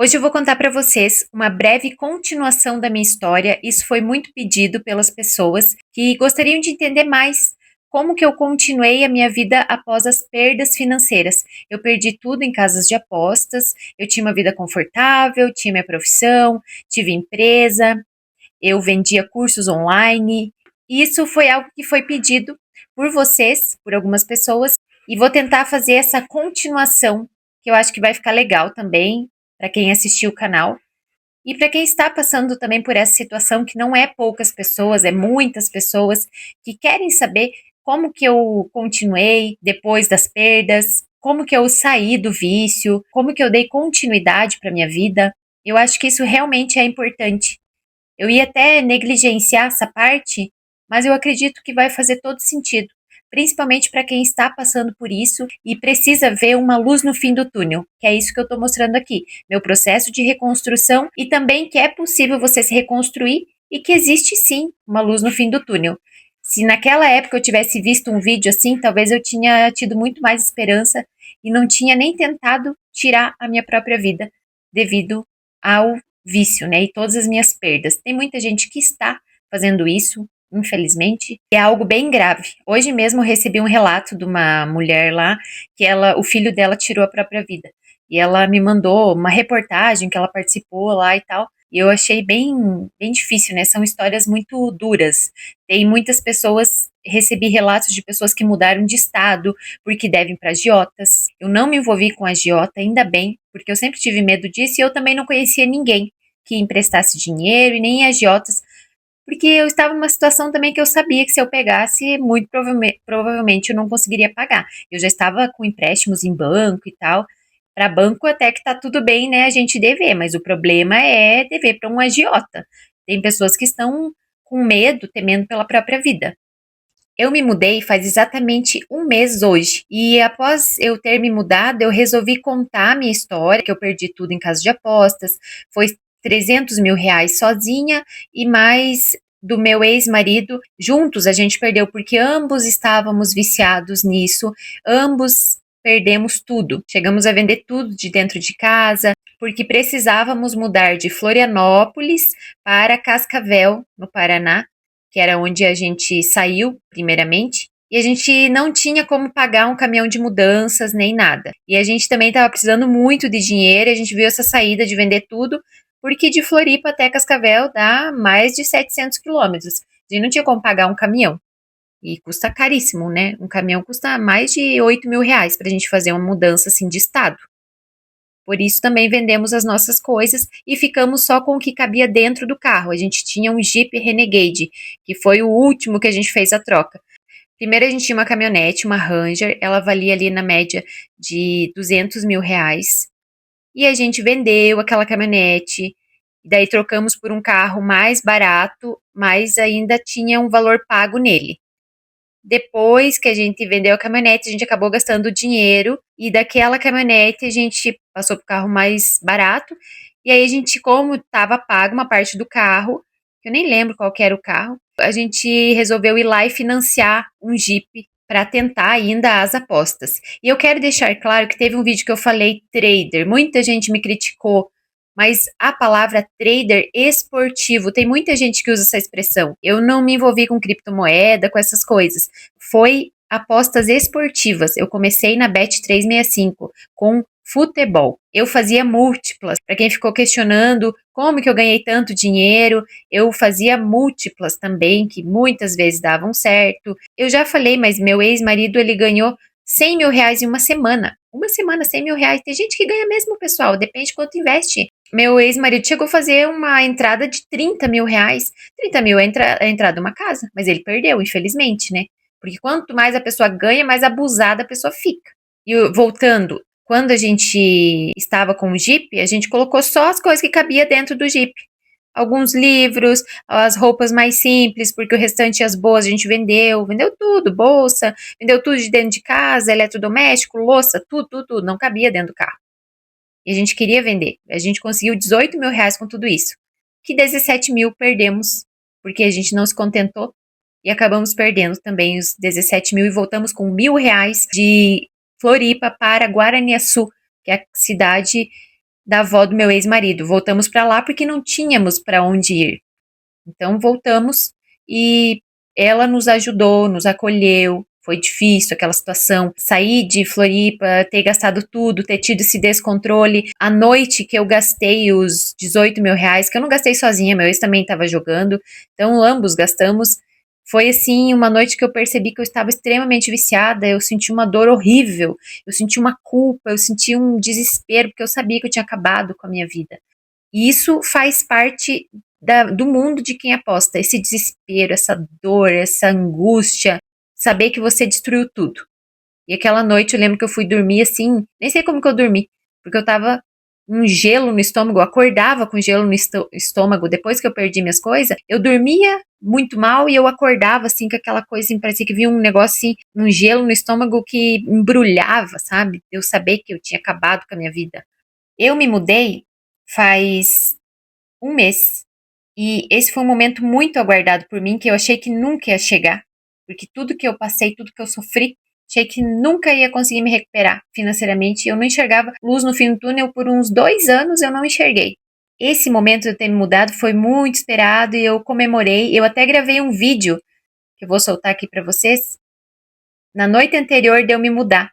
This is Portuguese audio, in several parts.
Hoje eu vou contar para vocês uma breve continuação da minha história. Isso foi muito pedido pelas pessoas que gostariam de entender mais como que eu continuei a minha vida após as perdas financeiras. Eu perdi tudo em casas de apostas, eu tinha uma vida confortável, tinha minha profissão, tive empresa, eu vendia cursos online. Isso foi algo que foi pedido por vocês, por algumas pessoas, e vou tentar fazer essa continuação, que eu acho que vai ficar legal também para quem assistiu o canal. E para quem está passando também por essa situação, que não é poucas pessoas, é muitas pessoas que querem saber como que eu continuei depois das perdas, como que eu saí do vício, como que eu dei continuidade para minha vida. Eu acho que isso realmente é importante. Eu ia até negligenciar essa parte, mas eu acredito que vai fazer todo sentido, principalmente para quem está passando por isso e precisa ver uma luz no fim do túnel, que é isso que eu estou mostrando aqui, meu processo de reconstrução e também que é possível você se reconstruir e que existe sim uma luz no fim do túnel. Se naquela época eu tivesse visto um vídeo assim, talvez eu tinha tido muito mais esperança e não tinha nem tentado tirar a minha própria vida devido ao vício, né? E todas as minhas perdas. Tem muita gente que está fazendo isso, infelizmente, é algo bem grave. Hoje mesmo eu recebi um relato de uma mulher lá que o filho dela tirou a própria vida. E ela me mandou uma reportagem que ela participou lá e tal. E eu achei bem difícil, né? São histórias muito duras. Tem muitas pessoas, recebi relatos de pessoas que mudaram de estado porque devem para agiotas. Eu não me envolvi com agiota, ainda bem, porque eu sempre tive medo disso e eu também não conhecia ninguém que emprestasse dinheiro e nem agiotas, porque eu estava numa situação também que eu sabia que se eu pegasse, muito provavelmente eu não conseguiria pagar. Eu já estava com empréstimos em banco e tal. Para banco até que tá tudo bem, né, a gente dever, mas o problema é dever para um agiota. Tem pessoas que estão com medo, temendo pela própria vida. Eu me mudei faz exatamente um mês hoje. E após eu ter me mudado, eu resolvi contar a minha história, que eu perdi tudo em casa de apostas. Foi 300 mil reais sozinha e mais do meu ex-marido. Juntos a gente perdeu porque ambos estávamos viciados nisso. Ambos perdemos tudo. Chegamos a vender tudo de dentro de casa porque precisávamos mudar de Florianópolis para Cascavel, no Paraná, que era onde a gente saiu, primeiramente, e a gente não tinha como pagar um caminhão de mudanças nem nada. E a gente também estava precisando muito de dinheiro, a gente viu essa saída de vender tudo, porque de Floripa até Cascavel dá mais de 700 quilômetros. A gente não tinha como pagar um caminhão. E custa caríssimo, né? Um caminhão custa mais de 8 mil reais para a gente fazer uma mudança assim de estado. Por isso também vendemos as nossas coisas e ficamos só com o que cabia dentro do carro. A gente tinha um Jeep Renegade, que foi o último que a gente fez a troca. Primeiro a gente tinha uma caminhonete, uma Ranger, ela valia ali na média de 200 mil reais. E a gente vendeu aquela caminhonete, e daí trocamos por um carro mais barato, mas ainda tinha um valor pago nele. Depois que a gente vendeu a caminhonete, a gente acabou gastando dinheiro e daquela caminhonete a gente passou para o carro mais barato. E aí a gente, como estava pago uma parte do carro, eu nem lembro qual que era o carro, a gente resolveu ir lá e financiar um Jeep para tentar ainda as apostas. E eu quero deixar claro que teve um vídeo que eu falei trader, muita gente me criticou, mas a palavra trader esportivo, tem muita gente que usa essa expressão. Eu não me envolvi com criptomoeda, com essas coisas. Foi apostas esportivas. Eu comecei na Bet365 com futebol. Eu fazia múltiplas. Para quem ficou questionando como que eu ganhei tanto dinheiro, eu fazia múltiplas também, que muitas vezes davam certo. Eu já falei, mas meu ex-marido, ele ganhou 100 mil reais em uma semana. Uma semana, 100 mil reais. Tem gente que ganha mesmo, pessoal. Depende de quanto investe. Meu ex-marido chegou a fazer uma entrada de 30 mil reais. 30 mil é a entrada de uma casa, mas ele perdeu, infelizmente, né? Porque quanto mais a pessoa ganha, mais abusada a pessoa fica. E voltando, quando a gente estava com o Jeep, a gente colocou só as coisas que cabia dentro do Jeep. Alguns livros, as roupas mais simples, porque o restante, as boas, a gente vendeu tudo, bolsa, vendeu tudo de dentro de casa, eletrodoméstico, louça, tudo, não cabia dentro do carro. E a gente queria vender. A gente conseguiu 18 mil reais com tudo isso. Que 17 mil perdemos, porque a gente não se contentou e acabamos perdendo também os 17 mil e voltamos com 1.000 reais de Floripa para Guaraniaçu, que é a cidade da avó do meu ex-marido. Voltamos para lá porque não tínhamos para onde ir. Então voltamos e ela nos ajudou, nos acolheu. Foi difícil aquela situação, sair de Floripa, ter gastado tudo, ter tido esse descontrole. A noite que eu gastei os 18 mil reais, que eu não gastei sozinha, meu ex também estava jogando, então ambos gastamos. Foi assim, uma noite que eu percebi que eu estava extremamente viciada, eu senti uma dor horrível, eu senti uma culpa, eu senti um desespero, porque eu sabia que eu tinha acabado com a minha vida. E isso faz parte do mundo de quem aposta, esse desespero, essa dor, essa angústia, saber que você destruiu tudo. E aquela noite eu lembro que eu fui dormir assim, nem sei como que eu dormi, porque eu tava um gelo no estômago, eu acordava com gelo no estômago depois que eu perdi minhas coisas, eu dormia muito mal e eu acordava assim com aquela coisa, assim, parecia que vinha um negócio assim, um gelo no estômago que embrulhava, sabe? Eu saber que eu tinha acabado com a minha vida. Eu me mudei faz um mês. E esse foi um momento muito aguardado por mim, que eu achei que nunca ia chegar. Porque tudo que eu passei, tudo que eu sofri, achei que nunca ia conseguir me recuperar financeiramente. Eu não enxergava luz no fim do túnel por uns 2 anos, eu não enxerguei. Esse momento de eu ter me mudado foi muito esperado e eu comemorei. Eu até gravei um vídeo, que eu vou soltar aqui para vocês, na noite anterior de eu me mudar,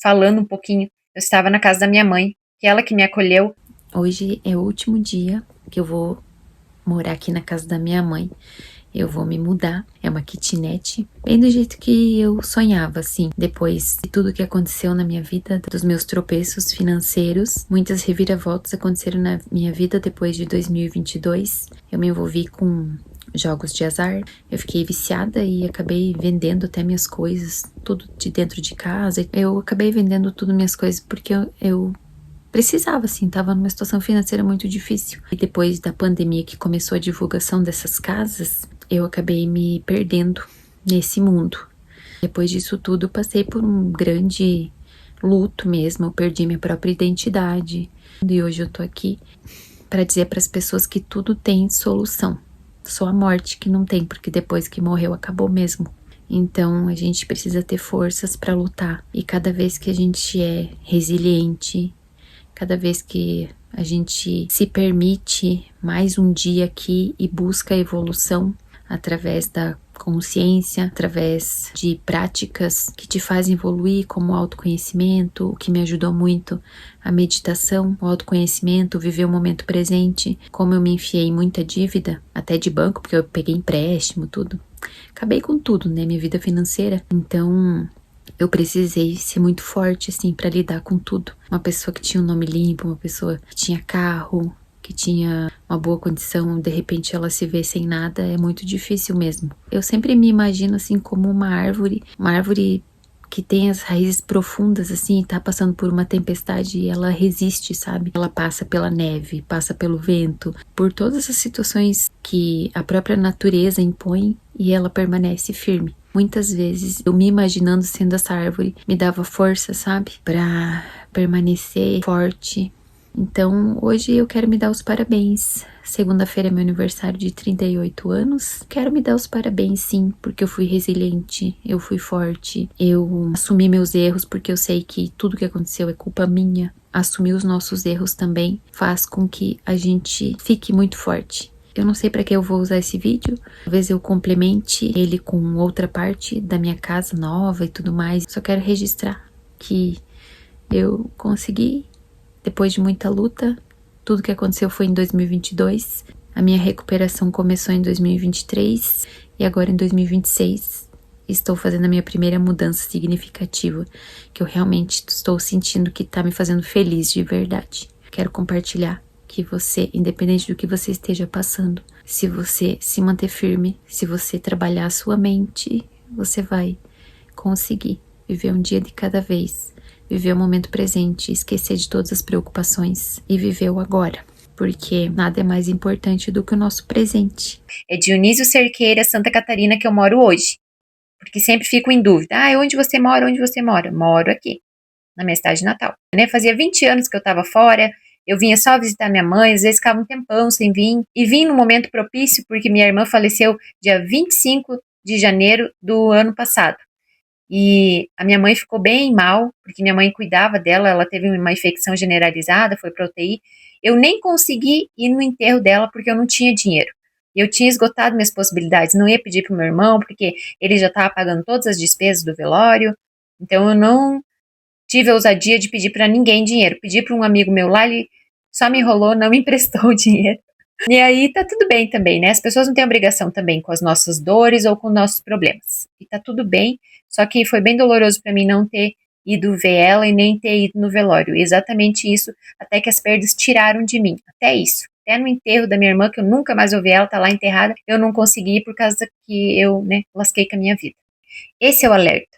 falando um pouquinho. Eu estava na casa da minha mãe, que é ela que me acolheu. Hoje é o último dia que eu vou morar aqui na casa da minha mãe. Eu vou me mudar. É uma kitnet, bem do jeito que eu sonhava, assim. Depois de tudo que aconteceu na minha vida, dos meus tropeços financeiros, muitas reviravoltas aconteceram na minha vida depois de 2022. Eu me envolvi com jogos de azar. Eu fiquei viciada e acabei vendendo até minhas coisas, tudo de dentro de casa. Eu acabei vendendo tudo minhas coisas porque eu precisava, assim, tava numa situação financeira muito difícil. E depois da pandemia que começou a divulgação dessas casas, eu acabei me perdendo nesse mundo. Depois disso tudo, eu passei por um grande luto mesmo, eu perdi minha própria identidade. E hoje eu tô aqui para dizer para as pessoas que tudo tem solução. Só a morte que não tem, porque depois que morreu acabou mesmo. Então a gente precisa ter forças para lutar. E cada vez que a gente é resiliente, cada vez que a gente se permite mais um dia aqui e busca a evolução através da consciência, através de práticas que te fazem evoluir, como o autoconhecimento, o que me ajudou muito, a meditação, o autoconhecimento, viver o momento presente. Como eu me enfiei em muita dívida, até de banco, porque eu peguei empréstimo, tudo. Acabei com tudo, né, minha vida financeira. Então eu precisei ser muito forte, assim, para lidar com tudo. Uma pessoa que tinha um nome limpo, uma pessoa que tinha carro, que tinha uma boa condição, de repente ela se vê sem nada, é muito difícil mesmo. Eu sempre me imagino, assim, como uma árvore que tem as raízes profundas, assim, e tá passando por uma tempestade e ela resiste, sabe? Ela passa pela neve, passa pelo vento, por todas essas situações que a própria natureza impõe e ela permanece firme. Muitas vezes eu me imaginando sendo essa árvore me dava força, sabe? Pra permanecer forte. Então hoje eu quero me dar os parabéns. Segunda-feira é meu aniversário de 38 anos. Quero me dar os parabéns, sim, porque eu fui resiliente, eu fui forte, eu assumi meus erros, porque eu sei que tudo que aconteceu é culpa minha. Assumir os nossos erros também faz com que a gente fique muito forte. Eu não sei para que eu vou usar esse vídeo. Talvez eu complemente ele com outra parte da minha casa nova e tudo mais. Só quero registrar que eu consegui, depois de muita luta. Tudo que aconteceu foi em 2022. A minha recuperação começou em 2023 e agora em 2026 estou fazendo a minha primeira mudança significativa, que eu realmente estou sentindo que está me fazendo feliz de verdade. Quero compartilhar que você, independente do que você esteja passando, se você se manter firme, se você trabalhar a sua mente, você vai conseguir viver um dia de cada vez, viver o momento presente, esquecer de todas as preocupações e viver o agora, porque nada é mais importante do que o nosso presente. É Dionísio Cerqueira, Santa Catarina, que eu moro hoje. Porque sempre fico em dúvida. Ah, onde você mora? Onde você mora? Moro aqui, na minha cidade natal. Né? Fazia 20 anos que eu estava fora, eu vinha só visitar minha mãe, às vezes ficava um tempão sem vir. E vim no momento propício, porque minha irmã faleceu dia 25 de janeiro do ano passado. E a minha mãe ficou bem mal, porque minha mãe cuidava dela, ela teve uma infecção generalizada, foi para UTI. Eu nem consegui ir no enterro dela porque eu não tinha dinheiro. Eu tinha esgotado minhas possibilidades, não ia pedir para o meu irmão, porque ele já estava pagando todas as despesas do velório. Então eu não tive a ousadia de pedir para ninguém dinheiro. Pedi para um amigo meu lá, ele só me enrolou, não me emprestou o dinheiro. E aí tá tudo bem também, né? As pessoas não têm obrigação também com as nossas dores ou com nossos problemas. E tá tudo bem, só que foi bem doloroso para mim não ter ido ver ela e nem ter ido no velório. Exatamente isso, até que as perdas tiraram de mim. Até isso. Até no enterro da minha irmã, que eu nunca mais ouvi ela, tá lá enterrada, eu não consegui ir por causa que eu, né, lasquei com a minha vida. Esse é o alerta.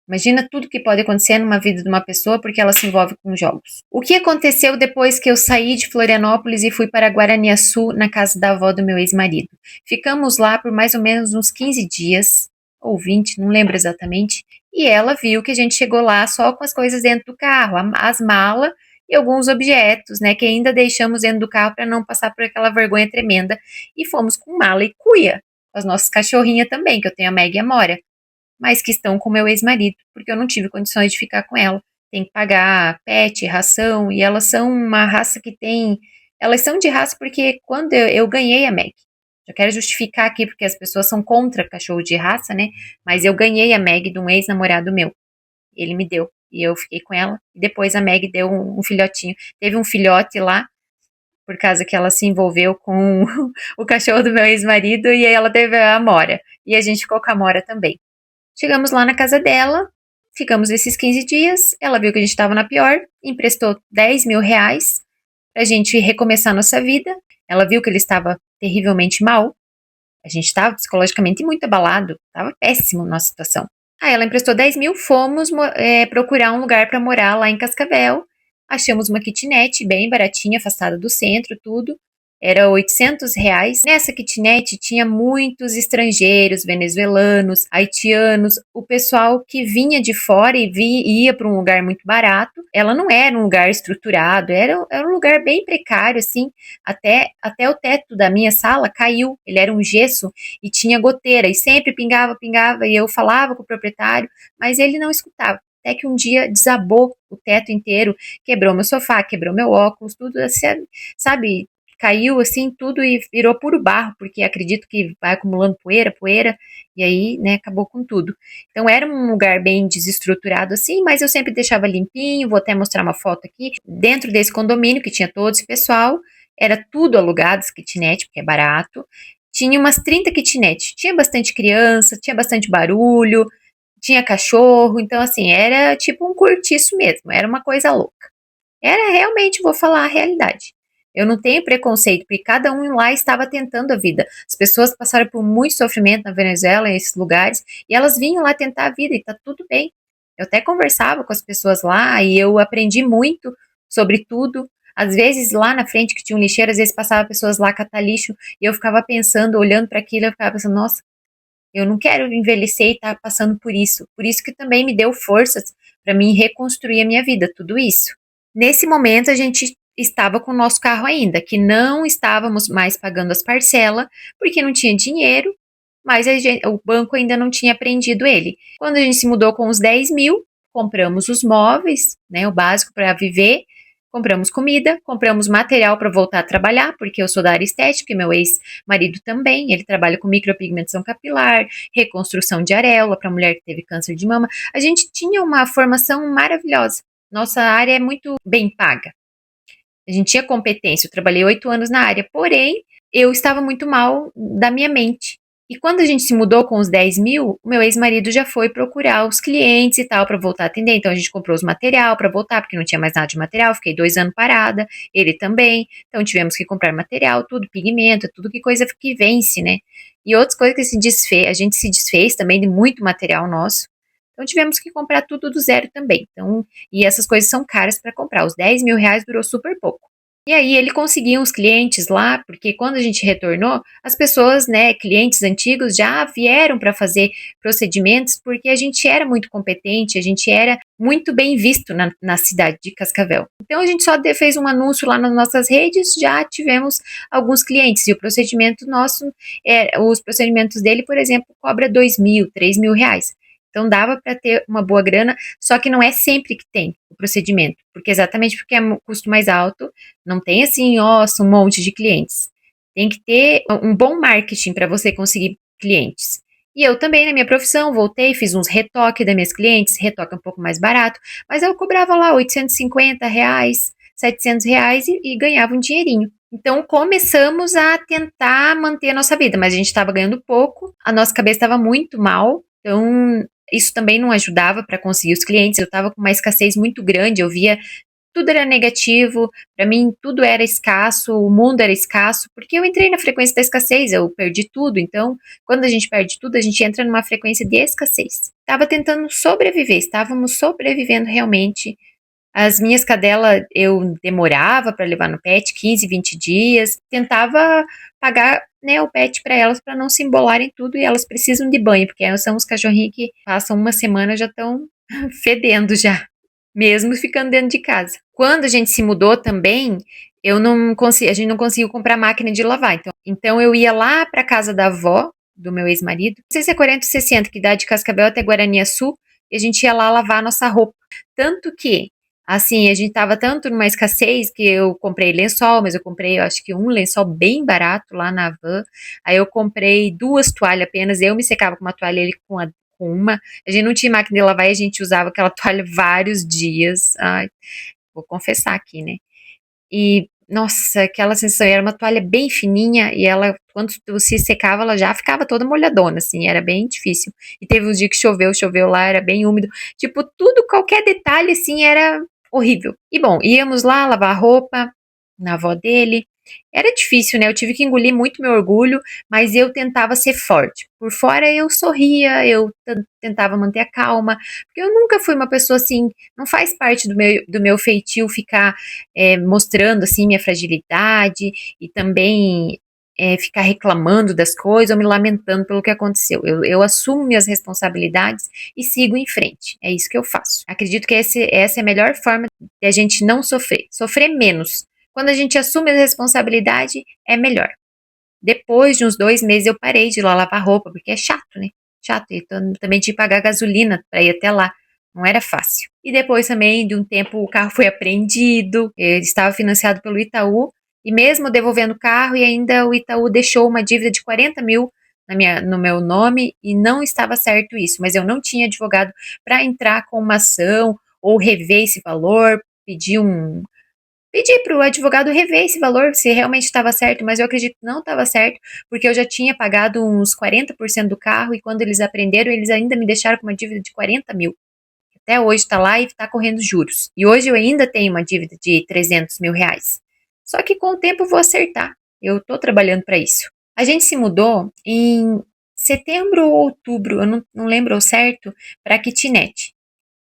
Imagina tudo que pode acontecer numa vida de uma pessoa porque ela se envolve com jogos. O que aconteceu depois que eu saí de Florianópolis e fui para Guaraniaçu, na casa da avó do meu ex-marido? Ficamos lá por mais ou menos uns 15 dias, ou 20, não lembro exatamente, e ela viu que a gente chegou lá só com as coisas dentro do carro, as malas e alguns objetos, né, que ainda deixamos dentro do carro para não passar por aquela vergonha tremenda, e fomos com mala e cuia, com as nossas cachorrinhas também, que eu tenho a Meg e a Mora, mas que estão com meu ex-marido, porque eu não tive condições de ficar com ela. Tem que pagar pet, ração, e elas são uma raça que tem. Elas são de raça porque quando eu ganhei a Meg, eu quero justificar aqui porque as pessoas são contra cachorro de raça, né? Mas eu ganhei a Meg de um ex-namorado meu. Ele me deu. E eu fiquei com ela. E depois a Meg deu um filhotinho. Teve um filhote lá, por causa que ela se envolveu com o cachorro do meu ex-marido, e aí ela teve a Mora. E a gente ficou com a Mora também. Chegamos lá na casa dela, ficamos esses 15 dias, ela viu que a gente estava na pior, emprestou 10 mil reais pra gente recomeçar nossa vida. Ela viu que ele estava terrivelmente mal, a gente estava psicologicamente muito abalado, estava péssimo nossa situação. Aí ela emprestou 10 mil, fomos procurar um lugar para morar lá em Cascavel, achamos uma kitnet bem baratinha, afastada do centro, tudo, era R$ 800. Nessa kitnet tinha muitos estrangeiros, venezuelanos, haitianos, o pessoal que vinha de fora e ia para um lugar muito barato. Ela não era um lugar estruturado, era um lugar bem precário, assim, até o teto da minha sala caiu, ele era um gesso e tinha goteira, e sempre pingava, pingava, e eu falava com o proprietário, mas ele não escutava. Até que um dia desabou o teto inteiro, quebrou meu sofá, quebrou meu óculos, tudo assim, sabe, caiu assim tudo e virou puro barro, porque acredito que vai acumulando poeira, poeira, e aí, né, acabou com tudo. Então era um lugar bem desestruturado assim, mas eu sempre deixava limpinho, vou até mostrar uma foto aqui, dentro desse condomínio que tinha todo esse pessoal, era tudo alugado, esse kitnet, porque é barato, tinha umas 30 kitnet, tinha bastante criança, tinha bastante barulho, tinha cachorro, então assim, era tipo um cortiço mesmo, era uma coisa louca. Era realmente, vou falar a realidade. Eu não tenho preconceito, porque cada um lá estava tentando a vida. As pessoas passaram por muito sofrimento na Venezuela, em esses lugares, e elas vinham lá tentar a vida, e tá tudo bem. Eu até conversava com as pessoas lá, e eu aprendi muito sobre tudo. Às vezes, lá na frente, que tinha um lixeiro, às vezes passava pessoas lá catar lixo, e eu ficava pensando, olhando para aquilo, eu ficava pensando, nossa, eu não quero envelhecer e estar passando por isso. Por isso que também me deu forças para mim reconstruir a minha vida, tudo isso. Nesse momento, a gente estava com o nosso carro ainda, que não estávamos mais pagando as parcelas, porque não tinha dinheiro, mas o banco ainda não tinha apreendido ele. Quando a gente se mudou com os 10 mil, compramos os móveis, né, o básico para viver, compramos comida, compramos material para voltar a trabalhar, porque eu sou da área estética e meu ex-marido também, ele trabalha com micropigmentação capilar, reconstrução de areola para mulher que teve câncer de mama. A gente tinha uma formação maravilhosa. Nossa área é muito bem paga. A gente tinha competência, eu trabalhei 8 anos na área, porém, eu estava muito mal da minha mente. E quando a gente se mudou com os 10 mil, o meu ex-marido já foi procurar os clientes e tal para voltar a atender. Então a gente comprou os material para voltar, porque não tinha mais nada de material. Fiquei 2 anos parada, ele também. Então tivemos que comprar material, tudo, pigmento, tudo que coisa que vence, né? E outras coisas que a gente se desfez também de muito material nosso. Então tivemos que comprar tudo do zero também. Então, e essas coisas são caras para comprar. Os 10 mil reais durou super pouco. E aí ele conseguia os clientes lá, porque quando a gente retornou, as pessoas, né, clientes antigos já vieram para fazer procedimentos, porque a gente era muito competente, a gente era muito bem visto na cidade de Cascavel. Então a gente só fez um anúncio lá nas nossas redes, já tivemos alguns clientes, e o procedimento nosso, os procedimentos dele, por exemplo, cobra 2 mil, 3 mil reais. Então dava para ter uma boa grana, só que não é sempre que tem o procedimento, porque exatamente porque é um custo mais alto, não tem assim, nossa, um monte de clientes. Tem que ter um bom marketing para você conseguir clientes. E eu também, na minha profissão, voltei, fiz uns retoques das minhas clientes, retoque um pouco mais barato, mas eu cobrava lá R$ 850, R$ 700 e ganhava um dinheirinho. Então começamos a tentar manter a nossa vida, mas a gente estava ganhando pouco, a nossa cabeça estava muito mal, então isso também não ajudava para conseguir os clientes. Eu estava com uma escassez muito grande, eu via tudo era negativo, para mim tudo era escasso, o mundo era escasso, porque eu entrei na frequência da escassez, eu perdi tudo, então quando a gente perde tudo, a gente entra numa frequência de escassez. Estava tentando sobreviver, estávamos sobrevivendo realmente. As minhas cadelas eu demorava para levar no pet, 15, 20 dias, tentava pagar, né, o pet para elas para não se embolarem tudo e elas precisam de banho, porque são os cachorrinhos que passam uma semana já estão fedendo já, mesmo ficando dentro de casa. Quando a gente se mudou também, eu não consegui, a gente não conseguiu comprar máquina de lavar, então eu ia lá para casa da avó do meu ex-marido, não sei se é 40 ou 60, que dá de Cascavel até Guaraniaçu, e a gente ia lá lavar a nossa roupa. Tanto que assim, a gente tava tanto numa escassez que eu comprei lençol, mas eu comprei, eu acho que um lençol bem barato lá na van. Aí eu comprei 2 toalhas apenas, eu me secava com uma toalha, ele com uma. A gente não tinha máquina de lavar e a gente usava aquela toalha vários dias. Ai, vou confessar aqui, né? E, nossa, aquela sensação, era uma toalha bem fininha e ela, quando se secava, ela já ficava toda molhadona, assim, era bem difícil. E teve uns dias que choveu lá, era bem úmido. Tipo, tudo, qualquer detalhe, assim, era horrível. E bom, íamos lá lavar roupa na avó dele. Era difícil, né? Eu tive que engolir muito meu orgulho, mas eu tentava ser forte. Por fora eu sorria, eu tentava manter a calma, porque eu nunca fui uma pessoa assim, não faz parte do meu feitio ficar mostrando assim minha fragilidade e também ficar reclamando das coisas ou me lamentando pelo que aconteceu. Eu assumo minhas responsabilidades e sigo em frente. É isso que eu faço. Acredito que essa é a melhor forma de a gente não sofrer. Sofrer menos. Quando a gente assume a responsabilidade, é melhor. Depois de uns 2 meses eu parei de ir lá lavar roupa, porque é chato, né? Chato. E também tinha que pagar gasolina para ir até lá. Não era fácil. E depois também, de um tempo, o carro foi apreendido, ele estava financiado pelo Itaú, e mesmo devolvendo o carro, e ainda o Itaú deixou uma dívida de 40 mil no meu nome, e não estava certo isso, mas eu não tinha advogado para entrar com uma ação, ou rever esse valor, pedir para o advogado rever esse valor, se realmente estava certo, mas eu acredito que não estava certo, porque eu já tinha pagado uns 40% do carro, e quando eles apreenderam, eles ainda me deixaram com uma dívida de 40 mil. Até hoje está lá e está correndo juros. E hoje eu ainda tenho uma dívida de R$ 300 mil. Só que com o tempo eu vou acertar. Eu estou trabalhando para isso. A gente se mudou em setembro ou outubro, eu não lembro ao certo, para a kitnet.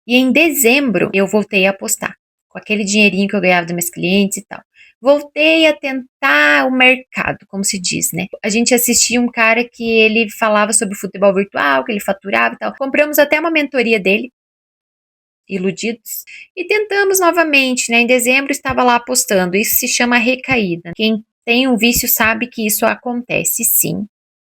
E em dezembro eu voltei a apostar, com aquele dinheirinho que eu ganhava dos meus clientes e tal. Voltei a tentar o mercado, como se diz, né? A gente assistia um cara que ele falava sobre futebol virtual, que ele faturava e tal. Compramos até uma mentoria dele, iludidos, e tentamos novamente, né? Em dezembro estava lá apostando. Isso se chama recaída. Quem tem um vício sabe que isso acontece, sim.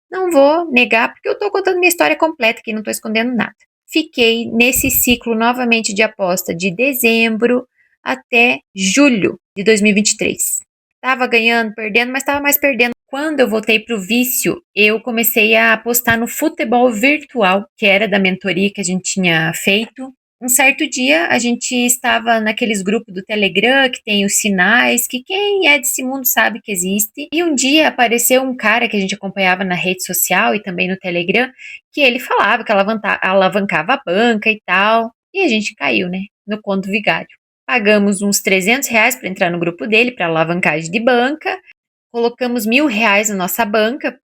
Não vou negar, porque eu estou contando minha história completa aqui, não estou escondendo nada. Fiquei nesse ciclo novamente de aposta de dezembro até julho de 2023. Estava ganhando, perdendo, mas estava mais perdendo. Quando eu voltei para o vício, eu comecei a apostar no futebol virtual, que era da mentoria que a gente tinha feito. Um certo dia, a gente estava naqueles grupos do Telegram que tem os sinais, que quem é desse mundo sabe que existe. E um dia apareceu um cara que a gente acompanhava na rede social e também no Telegram, que ele falava que alavancava a banca e tal. E a gente caiu, né? No conto vigário. Pagamos uns R$ 300 para entrar no grupo dele, para alavancagem de banca. Colocamos R$ 1.000 na nossa banca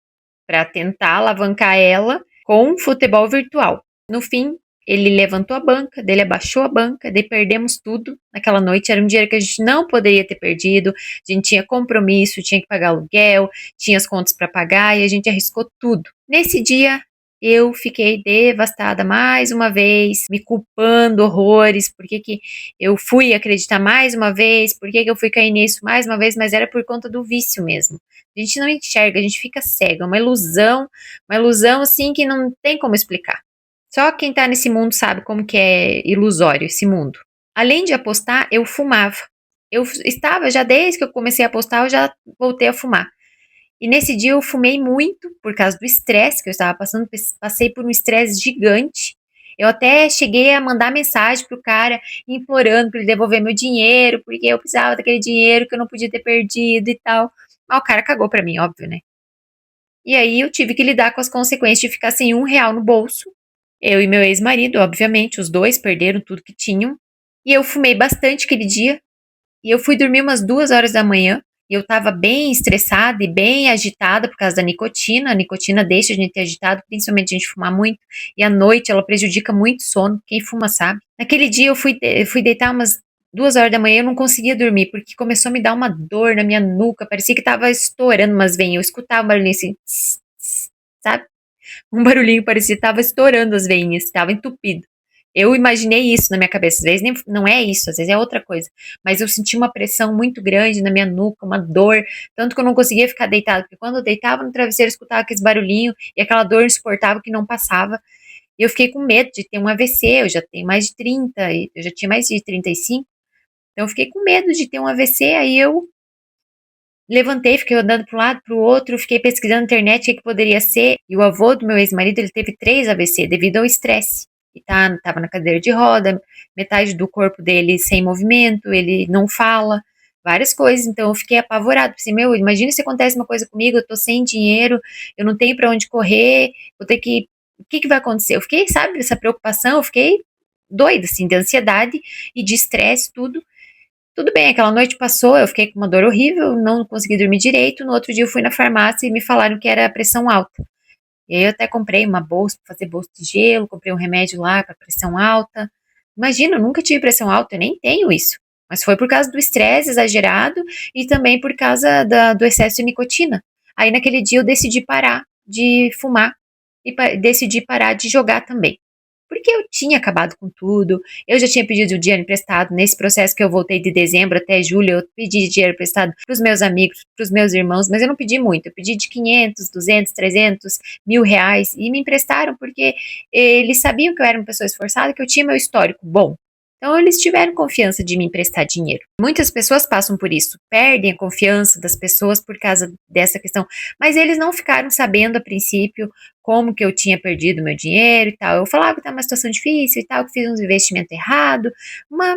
para tentar alavancar ela com futebol virtual. No fim, ele levantou a banca, dele abaixou a banca, daí perdemos tudo naquela noite. Era um dinheiro que a gente não poderia ter perdido, a gente tinha compromisso, tinha que pagar aluguel, tinha as contas para pagar e a gente arriscou tudo. Nesse dia, eu fiquei devastada mais uma vez, me culpando horrores, por que eu fui acreditar mais uma vez, por que eu fui cair nisso mais uma vez, mas era por conta do vício mesmo. A gente não enxerga, a gente fica cego, é uma ilusão assim que não tem como explicar. Só quem tá nesse mundo sabe como que é ilusório esse mundo. Além de apostar, eu fumava. Eu estava, já desde que eu comecei a apostar, eu já voltei a fumar. E nesse dia eu fumei muito por causa do estresse que eu estava passando, passei por um estresse gigante. Eu até cheguei a mandar mensagem pro cara implorando para ele devolver meu dinheiro, porque eu precisava daquele dinheiro que eu não podia ter perdido e tal. Mas o cara cagou pra mim, óbvio, né? E aí eu tive que lidar com as consequências de ficar sem R$ 1 no bolso. Eu e meu ex-marido, obviamente, os dois perderam tudo que tinham. E eu fumei bastante aquele dia. E eu fui dormir umas 2 horas da manhã. E eu tava bem estressada e bem agitada por causa da nicotina. A nicotina deixa a gente agitado, principalmente a gente fumar muito. E à noite ela prejudica muito o sono. Quem fuma sabe. Naquele dia eu fui deitar umas 2 horas da manhã e eu não conseguia dormir, porque começou a me dar uma dor na minha nuca. Parecia que tava estourando umas veinhas. Eu escutava um barulhinho assim, tss, tss, sabe? Um barulhinho parecia que tava estourando as veinhas, estava entupido. Eu imaginei isso na minha cabeça. Às vezes nem, não é isso, às vezes é outra coisa. Mas eu senti uma pressão muito grande na minha nuca, uma dor, tanto que eu não conseguia ficar deitada, porque quando eu deitava no travesseiro, eu escutava aquele barulhinho e aquela dor insuportável que não passava. E eu fiquei com medo de ter um AVC, eu já tenho mais de 30, eu já tinha mais de 35, então eu fiquei com medo de ter um AVC, aí eu levantei, fiquei andando para um lado, para o outro, fiquei pesquisando na internet o que poderia ser. E o avô do meu ex-marido, ele teve 3 AVC devido ao estresse. E tava na cadeira de roda, metade do corpo dele sem movimento, ele não fala, várias coisas. Então eu fiquei apavorado. Pensei, meu, imagina se acontece uma coisa comigo, eu tô sem dinheiro, eu não tenho para onde correr, vou ter que. O que vai acontecer? Eu fiquei, sabe, essa preocupação, eu fiquei doida, assim, de ansiedade e de estresse, tudo. Tudo bem, aquela noite passou, eu fiquei com uma dor horrível, não consegui dormir direito. No outro dia eu fui na farmácia e me falaram que era pressão alta. E aí eu até comprei uma bolsa para fazer bolsa de gelo, comprei um remédio lá para pressão alta. Imagina, eu nunca tive pressão alta, eu nem tenho isso. Mas foi por causa do estresse exagerado e também por causa do excesso de nicotina. Aí naquele dia eu decidi parar de fumar e decidi parar de jogar também. Porque eu tinha acabado com tudo, eu já tinha pedido o dinheiro emprestado. Nesse processo que eu voltei de dezembro até julho, eu pedi dinheiro emprestado para os meus amigos, para os meus irmãos, mas eu não pedi muito, eu pedi de 500, 200, 300, R$ 1.000, e me emprestaram porque eles sabiam que eu era uma pessoa esforçada, que eu tinha meu histórico bom. Então eles tiveram confiança de me emprestar dinheiro. Muitas pessoas passam por isso, perdem a confiança das pessoas por causa dessa questão, mas eles não ficaram sabendo a princípio como que eu tinha perdido meu dinheiro e tal. Eu falava que estava uma situação difícil e tal, que fiz uns investimentos errados, uma,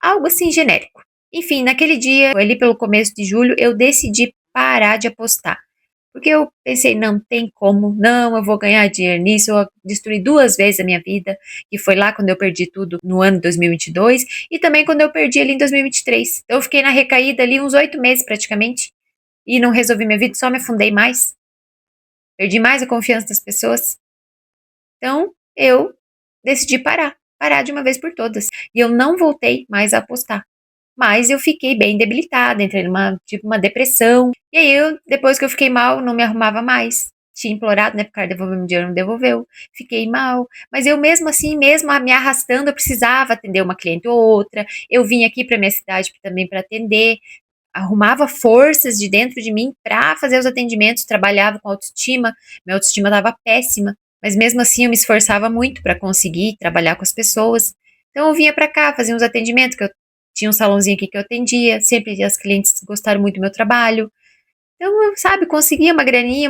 algo assim genérico. Enfim, naquele dia, ali pelo começo de julho, eu decidi parar de apostar. Porque eu pensei, não tem como, não, eu vou ganhar dinheiro nisso, eu destruí 2 vezes a minha vida, que foi lá quando eu perdi tudo no ano de 2022, e também quando eu perdi ali em 2023. Então eu fiquei na recaída ali uns 8 meses praticamente, e não resolvi minha vida, só me afundei mais, perdi mais a confiança das pessoas. Então, eu decidi parar de uma vez por todas. E eu não voltei mais a apostar. Mas eu fiquei bem debilitada, entrei numa, tipo, uma depressão. E aí, depois que eu fiquei mal, não me arrumava mais. Tinha implorado, né, pro cara devolver meu dinheiro, não devolveu. Fiquei mal. Mas eu mesmo assim, mesmo me arrastando, eu precisava atender uma cliente ou outra. Eu vim aqui para minha cidade também para atender. Arrumava forças de dentro de mim para fazer os atendimentos, trabalhava com autoestima. Minha autoestima estava péssima. Mas mesmo assim eu me esforçava muito para conseguir trabalhar com as pessoas. Então eu vinha para cá, fazia uns atendimentos, que eu tinha um salãozinho aqui que eu atendia, sempre as clientes gostaram muito do meu trabalho. Então, eu, sabe, conseguia uma graninha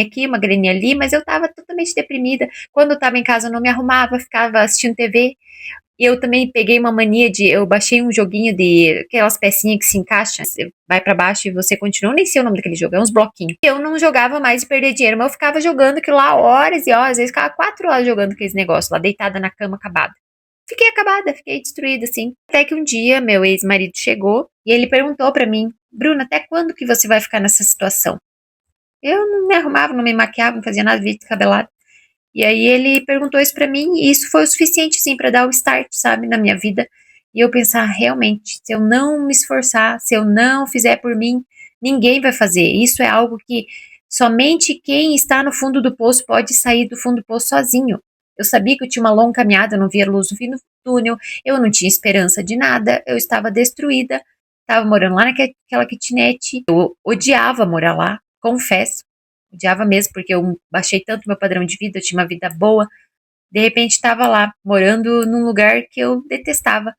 aqui, uma graninha ali, mas eu estava totalmente deprimida. Quando eu estava em casa, eu não me arrumava, ficava assistindo TV. E eu também peguei uma mania eu baixei um joguinho de aquelas pecinhas que se encaixam, você vai pra baixo e você continua, nem sei o nome daquele jogo, é uns bloquinhos. Eu não jogava mais de perder dinheiro, mas eu ficava jogando aquilo lá horas e horas, às vezes ficava 4 horas jogando aqueles negócios lá, deitada na cama, acabada. Fiquei acabada, fiquei destruída, assim. Até que um dia, meu ex-marido chegou e ele perguntou pra mim, Bruna, até quando que você vai ficar nessa situação? Eu não me arrumava, não me maquiava, não fazia nada, vídeo cabelado. E aí ele perguntou isso pra mim e isso foi o suficiente, sim, pra dar o start, sabe, na minha vida. E eu pensar, realmente, se eu não me esforçar, se eu não fizer por mim, ninguém vai fazer. Isso é algo que somente quem está no fundo do poço pode sair do fundo do poço sozinho. Eu sabia que eu tinha uma longa caminhada, eu não via luz no fim do túnel, eu não tinha esperança de nada, eu estava destruída, estava morando lá naquela kitnet, eu odiava morar lá, confesso. odiava mesmo, porque eu baixei tanto meu padrão de vida, eu tinha uma vida boa, de repente estava lá, morando num lugar que eu detestava.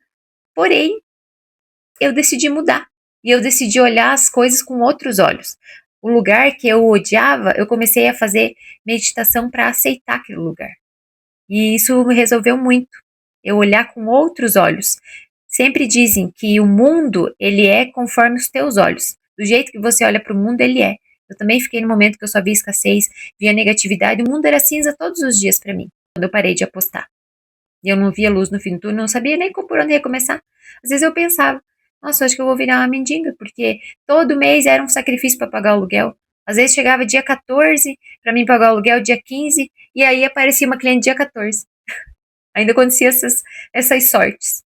Porém, eu decidi mudar. E eu decidi olhar as coisas com outros olhos. O lugar que eu odiava, eu comecei a fazer meditação para aceitar aquele lugar. E isso me resolveu muito. Eu olhar com outros olhos. Sempre dizem que o mundo, ele é conforme os teus olhos. Do jeito que você olha para o mundo, ele é. Eu também fiquei no momento que eu só via escassez, via negatividade. O mundo era cinza todos os dias para mim, quando eu parei de apostar. E eu não via luz no fim do túnel, não sabia nem por onde ia começar. Às vezes eu pensava, nossa, acho que eu vou virar uma mendiga, porque todo mês era um sacrifício para pagar o aluguel. Às vezes chegava dia 14 para mim pagar o aluguel dia 15, e aí aparecia uma cliente dia 14. Ainda acontecia essas sortes.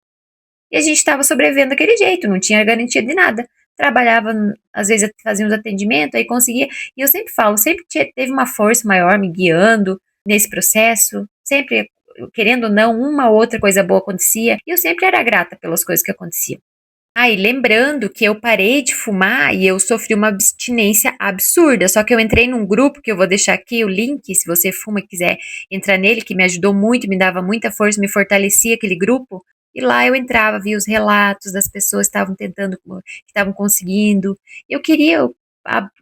E a gente estava sobrevivendo daquele jeito, não tinha garantia de nada. Trabalhava, às vezes fazia uns atendimentos, aí conseguia. E eu sempre falo, sempre teve uma força maior me guiando nesse processo, sempre, querendo ou não, uma ou outra coisa boa acontecia. E eu sempre era grata pelas coisas que aconteciam. Ah, e lembrando que eu parei de fumar e eu sofri uma abstinência absurda. Só que eu entrei num grupo que eu vou deixar aqui o link, se você fuma e quiser entrar nele, que me ajudou muito, me dava muita força, me fortalecia aquele grupo. E lá eu entrava, via os relatos das pessoas que estavam tentando, que estavam conseguindo. Eu queria,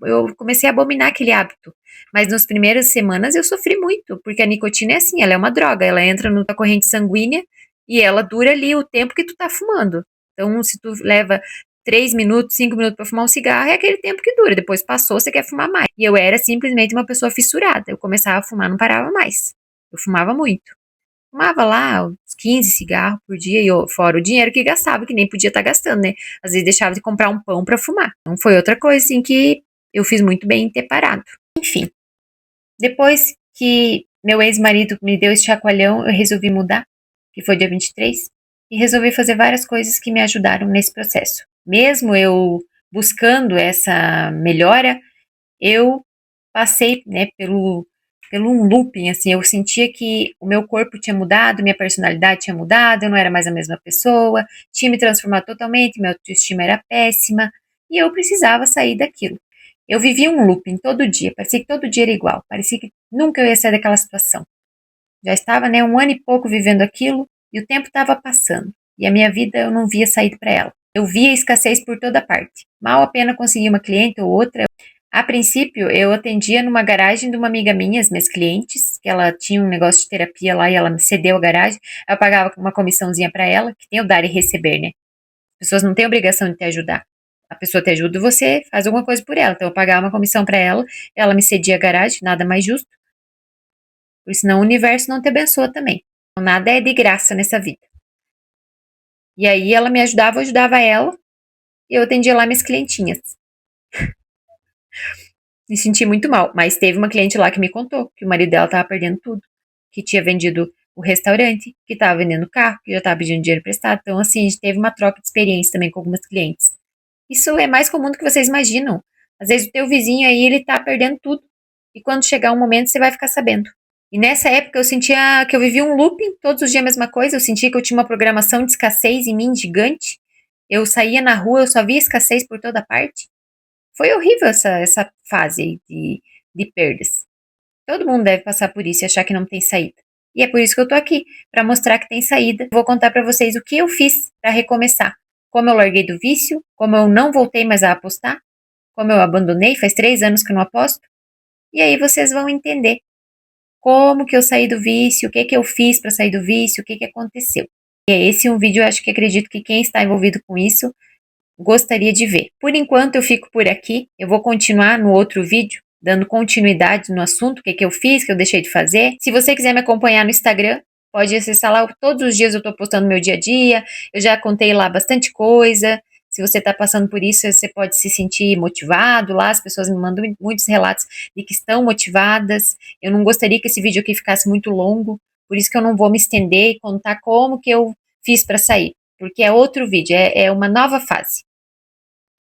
eu comecei a abominar aquele hábito. Mas nas primeiras semanas eu sofri muito, porque a nicotina é assim, ela é uma droga, ela entra na tua corrente sanguínea e ela dura ali o tempo que tu tá fumando. Então, se tu leva 3 minutos, 5 minutos para fumar um cigarro, é aquele tempo que dura. Depois passou, você quer fumar mais. E eu era simplesmente uma pessoa fissurada. Eu começava a fumar, não parava mais. Eu fumava muito. Fumava lá uns 15 cigarros por dia, e fora o dinheiro que gastava, que nem podia estar gastando, né? Às vezes deixava de comprar um pão para fumar. Então foi outra coisa, assim, que eu fiz muito bem em ter parado. Enfim, depois que meu ex-marido me deu esse chacoalhão, eu resolvi mudar, que foi dia 23, e resolvi fazer várias coisas que me ajudaram nesse processo. Mesmo eu buscando essa melhora, eu passei, né, pelo um looping, assim, eu sentia que o meu corpo tinha mudado, minha personalidade tinha mudado, eu não era mais a mesma pessoa, tinha me transformado totalmente, minha autoestima era péssima, e eu precisava sair daquilo. Eu vivia um looping todo dia, parecia que todo dia era igual, parecia que nunca eu ia sair daquela situação. Já estava, né, um ano e pouco vivendo aquilo, e o tempo estava passando, e a minha vida eu não via saída para ela. Eu via escassez por toda parte. Mal a pena conseguia uma cliente ou outra. A princípio, eu atendia numa garagem de uma amiga minha, as minhas clientes, que ela tinha um negócio de terapia lá e ela me cedeu a garagem. Eu pagava uma comissãozinha para ela, que tem o dar e receber, né? As pessoas não têm obrigação de te ajudar. A pessoa te ajuda e você faz alguma coisa por ela. Então, eu pagava uma comissão para ela, ela me cedia a garagem, nada mais justo. Porque senão o universo não te abençoa também. Então, nada é de graça nessa vida. E aí ela me ajudava, eu ajudava ela, e eu atendia lá minhas clientinhas. Me senti muito mal, mas teve uma cliente lá que me contou que o marido dela estava perdendo tudo, que tinha vendido o restaurante, que estava vendendo o carro, que já estava pedindo dinheiro emprestado. Então, assim, a gente teve uma troca de experiência também com algumas clientes. Isso é mais comum do que vocês imaginam. Às vezes o teu vizinho aí, ele tá perdendo tudo. E quando chegar um momento, você vai ficar sabendo. E nessa época eu sentia que eu vivia um looping, todos os dias a mesma coisa. Eu sentia que eu tinha uma programação de escassez em mim gigante. Eu saía na rua, eu só via escassez por toda parte. Foi horrível essa fase de perdas. Todo mundo deve passar por isso e achar que não tem saída. E é por isso que eu tô aqui, para mostrar que tem saída. Vou contar para vocês o que eu fiz para recomeçar. Como eu larguei do vício, como eu não voltei mais a apostar, como eu abandonei, faz 3 anos que eu não aposto. E aí vocês vão entender como que eu saí do vício, o que que eu fiz para sair do vício, o que que aconteceu. E é esse um vídeo, eu acho que acredito que quem está envolvido com isso gostaria de ver. Por enquanto eu fico por aqui, eu vou continuar no outro vídeo, dando continuidade no assunto, o que que eu fiz, o que eu deixei de fazer. Se você quiser me acompanhar no Instagram, pode acessar lá, todos os dias eu estou postando meu dia a dia, eu já contei lá bastante coisa. Se você está passando por isso, você pode se sentir motivado lá, as pessoas me mandam muitos relatos de que estão motivadas. Eu não gostaria que esse vídeo aqui ficasse muito longo, por isso que eu não vou me estender e contar como que eu fiz para sair, porque é outro vídeo, é uma nova fase.